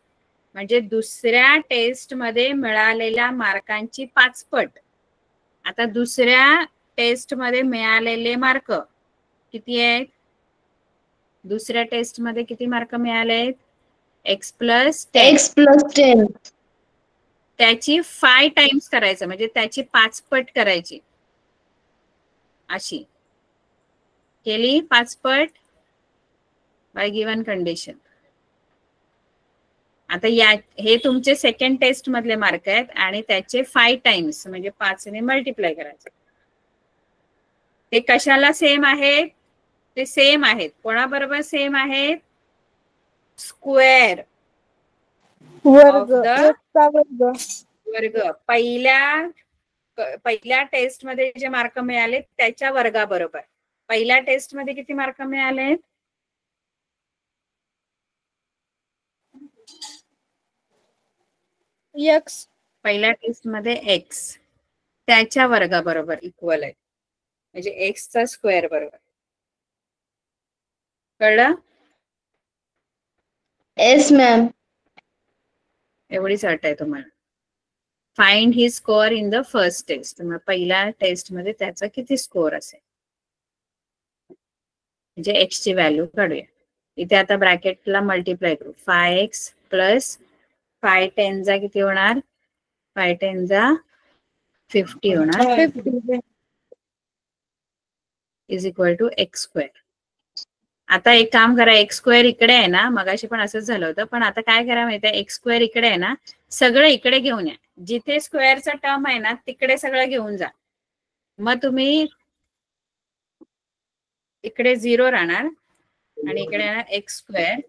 म्हणजे दुसऱ्या टेस्ट मध्ये मिळालेल्या मार्कांची 5 पट. आता दुसऱ्या टेस्ट मध्ये मिळालेले मार्क किती आहेत, दुसऱ्या टेस्ट मध्ये किती मार्क मिळाले, x+10. x+10. त्याची 5 टाइम्स करायचं, म्हणजे त्याची 5 पट करायची. अशी केली 5 पट बाय गिवन कंडिशन. आता हे तुमचे सेकंड टेस्ट मधले मार्क आहेत आणि त्याचे 5 टाइम्स म्हणजे 5 ने मल्टिप्लाय करायचं. ते कशाला सेम आहेत, ते सेम आहेत, कोणाबरोबर सेम आहेत, स्क्वेअर वर्ग, एकचा वर्ग. वर्ग. पहिल्या टेस्ट मध्ये जे मार्क मिळाले त्याच्या वर्गाबरोबर. पहिल्या टेस्ट मध्ये किती मार्क मिळाले, x. पहिल्या टेस्ट मध्ये x, त्याच्या वर्गाबरोबर इक्वल आहे, म्हणजे एक्सचा स्क्वेअर बरोबर. कळलं? Yes ma'am. एवढीच अट आहे तुम्हाला. Find the score in the first test, मग पहिल्या टेस्ट मध्ये त्याचा किती स्कोअर असेल, म्हणजे एक्स ची व्हॅल्यू काढूया. इथे आता ब्रॅकेटला मल्टिप्लाय करू. 5x प्लस 5 10 किती होणार, 5 10 50 होणार, 50. Is equal to X square. आता एक काम करा, एक्स स्क्वेअर इकडे आहे ना, मगाशी पण असंच झालं होतं, पण आता काय करा माहिती आहे, एक्स स्क्वेअर इकडे आहे ना, सगळं इकडे घेऊन या. जिथे स्क्वेअरचा टर्म आहे ना तिकडे सगळं घेऊन जा. मग तुम्ही इकडे 0 राहणार आणि इकडे येणार एक्स स्क्वेअर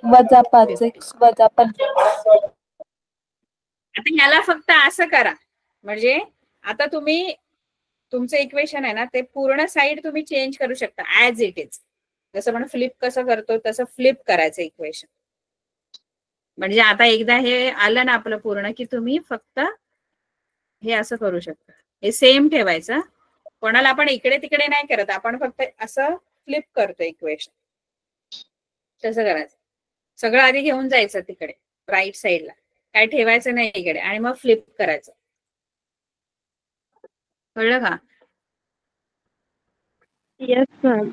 वजा 5x वजा 50. आता ह्याला फक्त असं करा, म्हणजे आता तुम्ही तुमचं इक्वेशन आहे ना ते पूर्ण साईड तुम्ही चेंज करू शकता ऍज इट इज. जसं आपण फ्लिप कसं करतो तसं फ्लिप करायचं इक्वेशन. म्हणजे आता एकदा हे आलं ना आपलं पूर्ण, की तुम्ही फक्त हे असं करू शकता. हे सेम ठेवायचं, कोणाला आपण इकडे तिकडे नाही करत, आपण फक्त असं फ्लिप करतो इक्वेशन. तसं करायचं, सगळं आधी घेऊन जायचं तिकडे राईट साईडला, काय ठेवायचं नाही इकडे, आणि मग फ्लिप करायचं. कळलं का? Yes ma'am.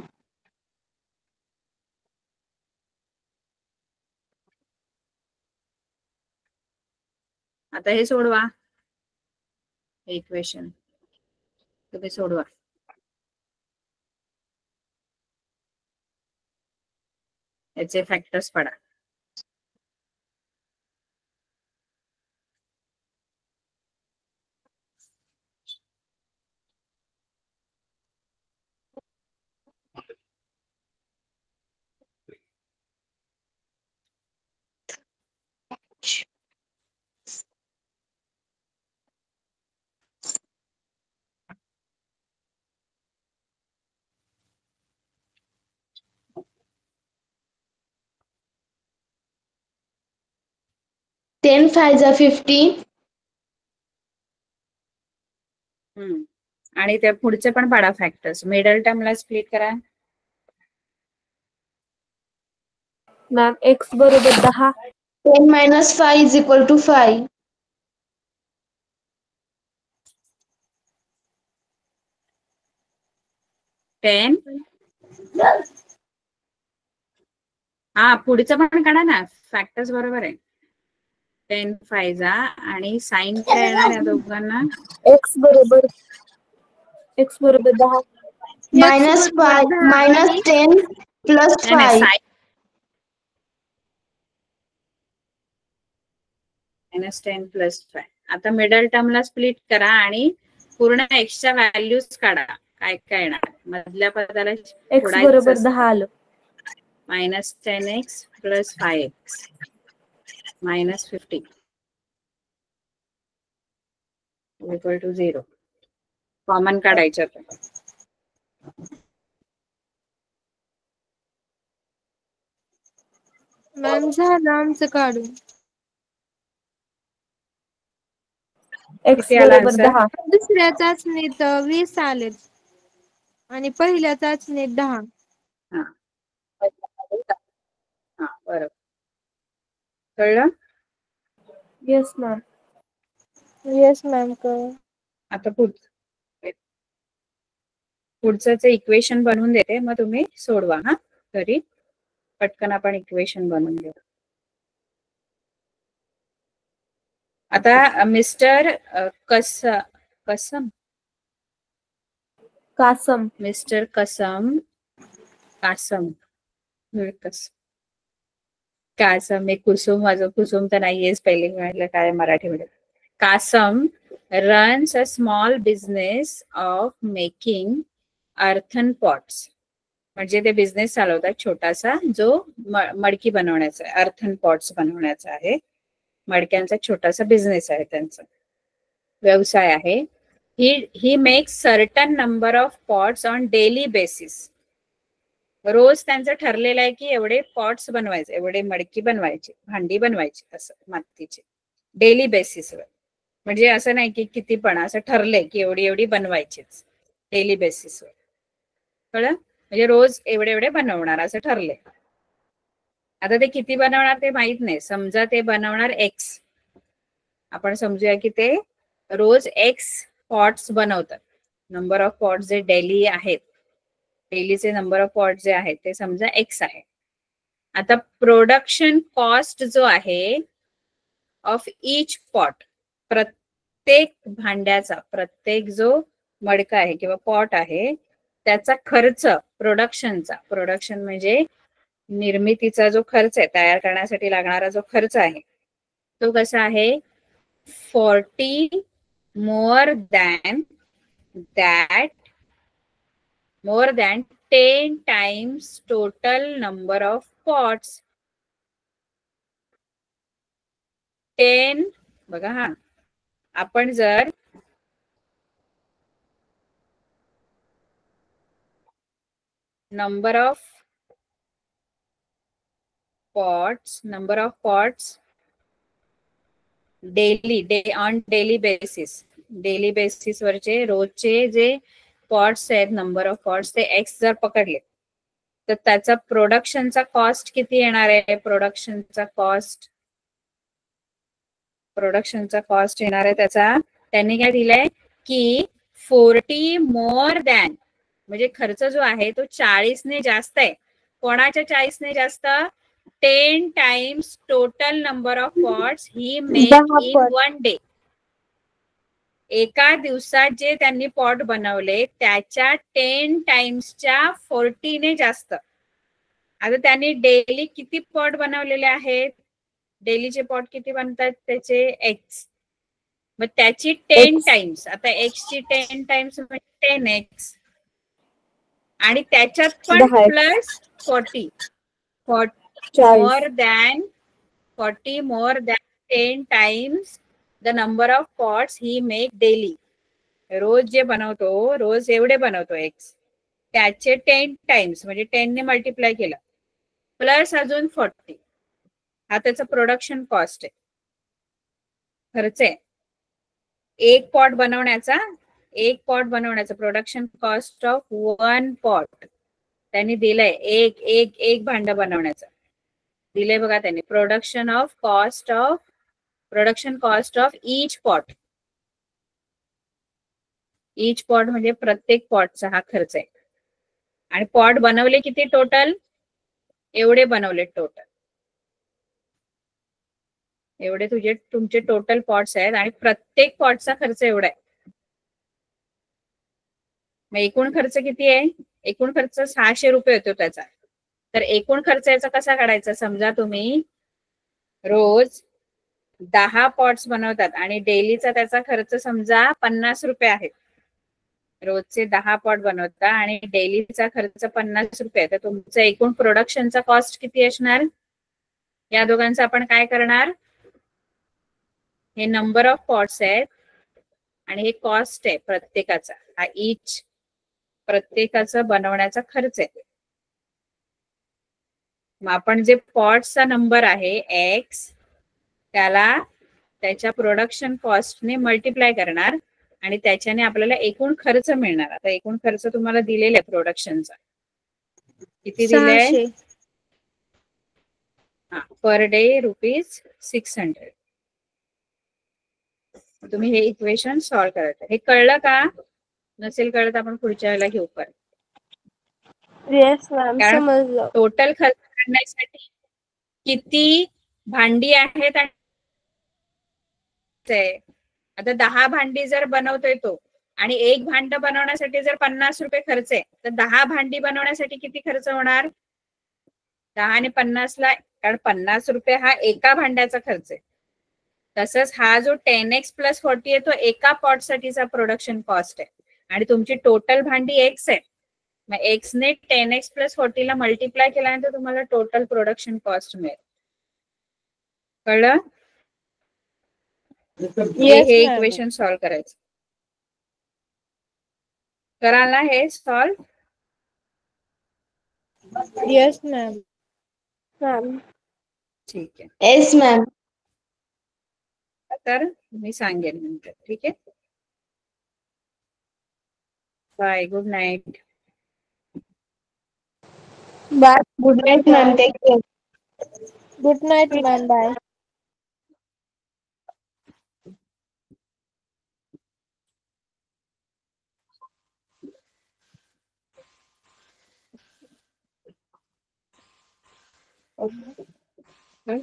आता हे सोडवा, इक्वेशन तुम्ही सोडवा. याचे फॅक्टर्स पडा. टेन 5 50. आणि त्या पुढचे पण पाडा फॅक्टर्स. मिडल टर्मला स्प्लिट करा. मॅम x बरोबर 10. 10 - 5 = 5. 10 हा पुढचं पण काढा ना, फॅक्टर्स बरोबर आहे. 10 5 आणि साइन काय येणार या दोघांना? एक्स बरोबर 10. -10 + नाही नाही, 5. साइन -10 + 5. आता मिडल टर्मला स्प्लिट करा आणि पूर्ण एक्सच्या व्हॅल्यूज काढा. काय काय येणार मधल्या पदाला एक्स बरोबर 10 आलं. -10x + 5x -50 = 0. कॉमन काढायचं आता. मॅम झालं आमचं काढून. एक्स किती आला बरोबर आन्सर? 10. दुसऱ्या चाचणीत 20 आलेत आणि पहिल्या चाचणीत 10. हा बरोबर. कळलं? Yes ma'am. येस मॅम कळलं. आता पुढचं इक्वेशन बनवून देते, मग तुम्ही सोडवा हा घरी. पटकन आपण इक्वेशन बनवून घेऊ. आता मिस्टर मिस्टर कासम एक कुसुम, माझं कुसुम तर नाहीयेच पहिले म्हटलं काय मराठीमध्ये. Kasam runs a small business of making earthen pots. म्हणजे ते बिझनेस चालवतात छोटासा, जो मडकी बनवण्याचा आहे, अर्थन पॉट्स बनवण्याचा आहे. मडक्यांचा छोटासा बिझनेस आहे, त्यांचा व्यवसाय आहे. He makes certain number of pots on daily basis. रोज त्यांचं ठरलेलं आहे की एवढे पॉट्स बनवायचे, एवढे मडकी बनवायची, भांडी बनवायची, असं मातीचे डेली बेसिसवर. म्हणजे असं नाही की किती पण, असं ठरलंय की एवढी एवढी बनवायचीच डेली बेसिसवर. कळलं? म्हणजे रोज एवढे बनवणार असं ठरलंय. आता ते किती बनवणार ते माहित नाही. समजा ते बनवणार एक्स, आपण समजूया की ते रोज एक्स पॉट्स बनवतात. नंबर ऑफ पॉट्स जे डेली आहेत, डेलीचे नंबर ऑफ पॉट्स जे आहेत ते समजा एक्स आहे. आता प्रोडक्शन कॉस्ट जो आहे ऑफ ईच पॉट, प्रत्येक भांड्याचा, प्रत्येक जो मडका आहे किंवा पॉट आहे त्याचा खर्च, प्रोडक्शन म्हणजे निर्मितीचा जो खर्च आहे, तयार करण्यासाठी लागणारा जो खर्च आहे, तो कसा आहे? 40 more than 10 times total number of pots. 10 बघा हा, आपण जर number of pots daily basis वरचे रोजचे जे पॉट्स आहेत, नंबर ऑफ पॉट्स, ते एक्स जर पकडले तर त्याचा प्रोडक्शनचा कॉस्ट किती येणार आहे? प्रोडक्शनचा कॉस्ट येणार आहे त्याचा, त्यांनी काय दिलंय की 40 more than, म्हणजे खर्च जो आहे तो 40 ने जास्त आहे. कोणाच्या 40 ने जास्त? 10 times total number of pots he make in one day. एका दिवसात जे त्यांनी पॉट बनवले त्याच्या 10 टाइम्सच्या 40 ने जास्त. आता त्यांनी डेली किती पॉट बनवलेले आहेत? डेलीचे पॉट किती बनतात त्याचे? एक्स. मग त्याची 10 टाइम्स, आता एक्स ची 10 टाइम्स म्हणजे 10x, आणि त्याच्यात पण plus 40 more than 10 times the number of pots he make daily. रोज जे बनवतो, रोज एवढे बनवतो एक्स, त्याचे 10 टाइम्स म्हणजे 10 ने मल्टिप्लाय केलं, प्लस अजून 40. हा त्याचा प्रोडक्शन कॉस्ट आहे, खर्च आहे. एक पॉट बनवण्याचा प्रोडक्शन कॉस्ट ऑफ 1 पॉट त्यांनी दिलंय. एक भांड बनवण्याचं दिलंय बघा त्यांनी. Production cost of each pot म्हणजे प्रत्येक पॉटचा हा खर्च आहे. आणि पॉट बनवले किती टोटल? एवढे बनवले टोटल, एवढे तुमचे टोटल पॉट्स आहेत आणि प्रत्येक पॉटचा खर्च एवढा आहे. मग एकूण खर्च किती आहे? एकूण खर्च 600 रुपये होतो त्याचा. तर एकूण खर्च याचा कसा काढायचा? समजा तुम्ही रोज 10 पॉट्स बनवतात आणि डेलीचा त्याचा खर्च समजा 50 रुपये आहे. रोजचे 10 पॉट बनवता आणि डेलीचा खर्च 50 रुपये, तर तुमचं एकूण प्रोडक्शनचा कॉस्ट किती असणार? या दोघांचं आपण काय करणार? हे नंबर ऑफ पॉट्स आहेत आणि हे कॉस्ट आहे प्रत्येकाचा. हा इच प्रत्येकाचा बनवण्याचा खर्च आहे. मग आपण जे पॉट्सचा नंबर आहे एक्स, त्याला त्याच्या प्रोडक्शन कॉस्टने मल्टिप्लाय करणार आणि त्याच्याने आपल्याला एकूण खर्च मिळणार. आता एकूण खर्च तुम्हाला दिलेला आहे प्रोडक्शनचा, किती दिलाय? 600. हा, पर डे ₹600. तुम्ही हे इक्वेशन सॉल्व्ह करायचं. हे कळलं का? नसेल कळत आपण पुढच्या वेळेला घेऊ परत. येस मॅम, कारण समजलं. टोटल खर्च काढण्यासाठी किती भांडी आहेत आता 10 भांडी जर बनवतोय तो आणि एक भांड बनवण्यासाठी जर 50 रुपये खर्च आहे, तर 10 भांडी बनवण्यासाठी किती खर्च होणार? 10 आणि 50 ला, कारण 50 रुपये हा एका भांड्याचा खर्च आहे. तसंच हा जो 10x + 40 आहे तो एका पॉट साठीचा प्रोडक्शन कॉस्ट आहे आणि तुमची टोटल भांडी एक्स आहे. मग एक्स ने 10x + 40 ला मल्टिप्लाय केल्यानंतर तुम्हाला टोटल प्रोडक्शन कॉस्ट मिळेल. कळलं? हे इक्वेशन सॉल्व्ह करायचं. कराल ना हे सॉल्व्ह? Yes ma'am. मॅम. ठीक आहे. Yes ma'am. तर मी सांगेन नंतर. ठीक आहे. Bye, good night. Bye. Good night ma'am. Take care. Good night ma'am. Bye. Okay.